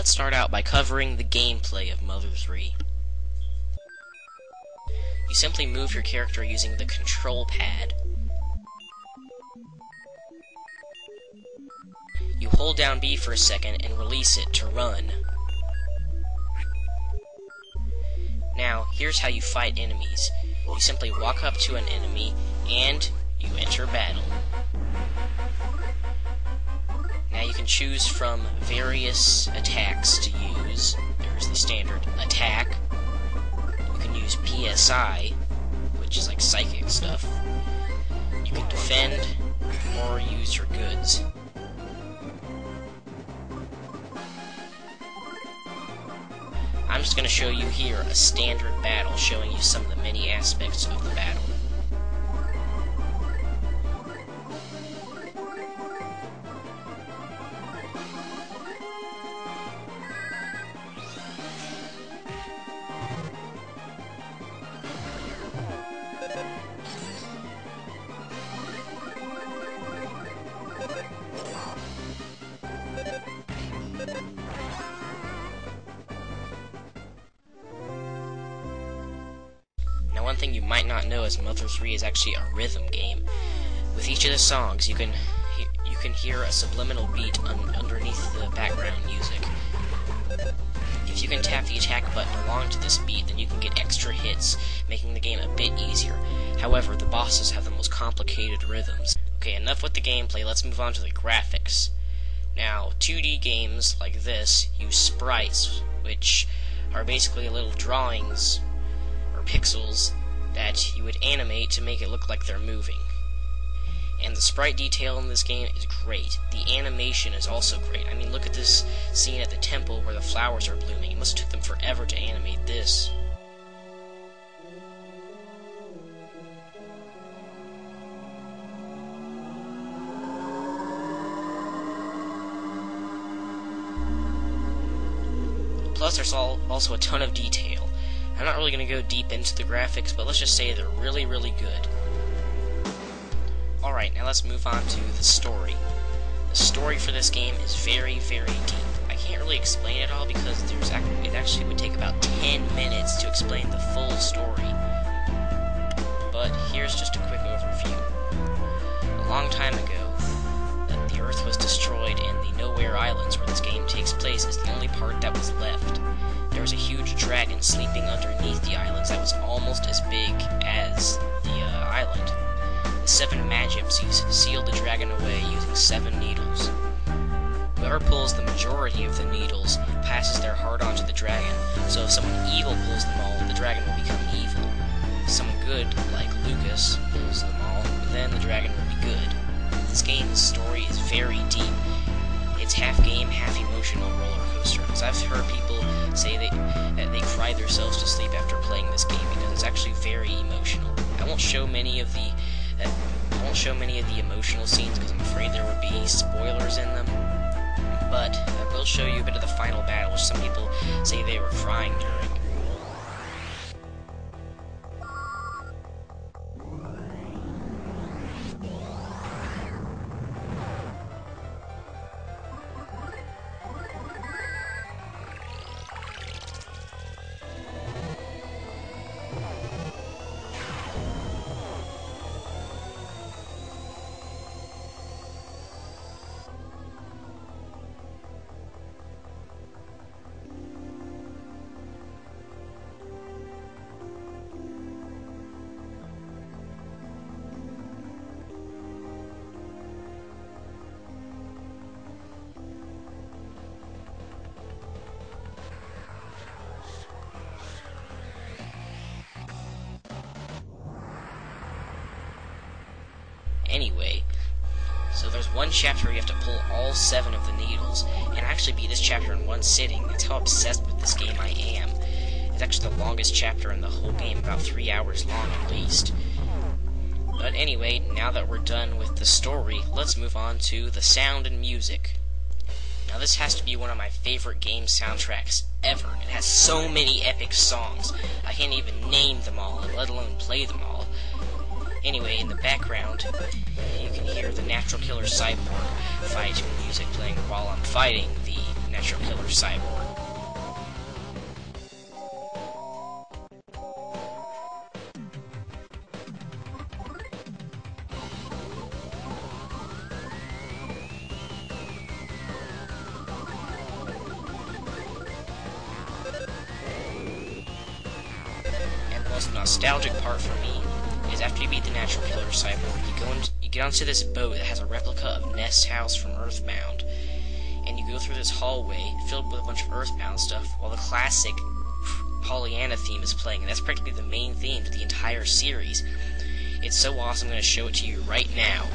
let's start out by covering the gameplay of Mother 3. You simply move your character using the control pad. You hold down B for a second and release it to run. Now, here's how you fight enemies. You simply walk up to an enemy and you enter battle. Now you can choose from various attacks to use. There's the standard attack. You can use PSI, which is like psychic stuff. You can defend or use your goods. I'm just going to show you here a standard battle showing you some of the many aspects of the battle. Now, one thing you might not know is Mother 3 is actually a rhythm game. With each of the songs, you can hear a subliminal beat underneath the background music. If you can tap the attack button along to this beat, then you can get extra hits, making the game a bit easier. However, the bosses have the most complicated rhythms. Okay, enough with the gameplay, let's move on to the graphics. Now, 2D games like this use sprites, which are basically little drawings pixels that you would animate to make it look like they're moving. And the sprite detail in this game is great. The animation is also great. I mean, look at this scene at the temple where the flowers are blooming. It must have took them forever to animate this. Plus, there's also a ton of detail. I'm not really going to go deep into the graphics, but let's just say they're really, really good. Alright, now let's move on to the story. The story for this game is very, very deep. I can't really explain it all because it actually would take about 10 minutes to explain the full story. But here's just a quick overview. A long time ago, the Earth was destroyed, and the Nowhere Islands, where this game takes place, is the only part that was left. There was a huge dragon sleeping underneath the islands that was almost as big as the island. The 7 Magypsies sealed the dragon away using 7 needles. Whoever pulls the majority of the needles passes their heart onto the dragon, so if someone evil pulls them all, the dragon will become evil. If someone good, like Lucas, pulls them all, then the dragon will be good. This game's story is very deep. It's half game, half emotional roller coaster. Because I've heard people say that they cry themselves to sleep after playing this game because it's actually very emotional. I won't show many of the emotional scenes because I'm afraid there would be spoilers in them. But I will show you a bit of the final battle, which some people say they were crying during. Anyway, so there's one chapter where you have to pull all 7 of the needles, and actually beat this chapter in one sitting. That's how obsessed with this game I am. It's actually the longest chapter in the whole game, about 3 hours long at least. But anyway, now that we're done with the story, let's move on to the sound and music. Now this has to be one of my favorite game soundtracks ever. It has so many epic songs. I can't even name them all, let alone play them all. Anyway, in the background, you can hear the Natural Killer Cyborg fight music playing while I'm fighting the natural killer cyborg. And the most nostalgic part for me is after you beat the natural killer cyborg, you get onto this boat that has a replica of Nest's house from Earthbound, and you go through this hallway filled with a bunch of Earthbound stuff while the classic Pollyanna theme is playing, and that's practically the main theme to the entire series. It's so awesome, I'm going to show it to you right now.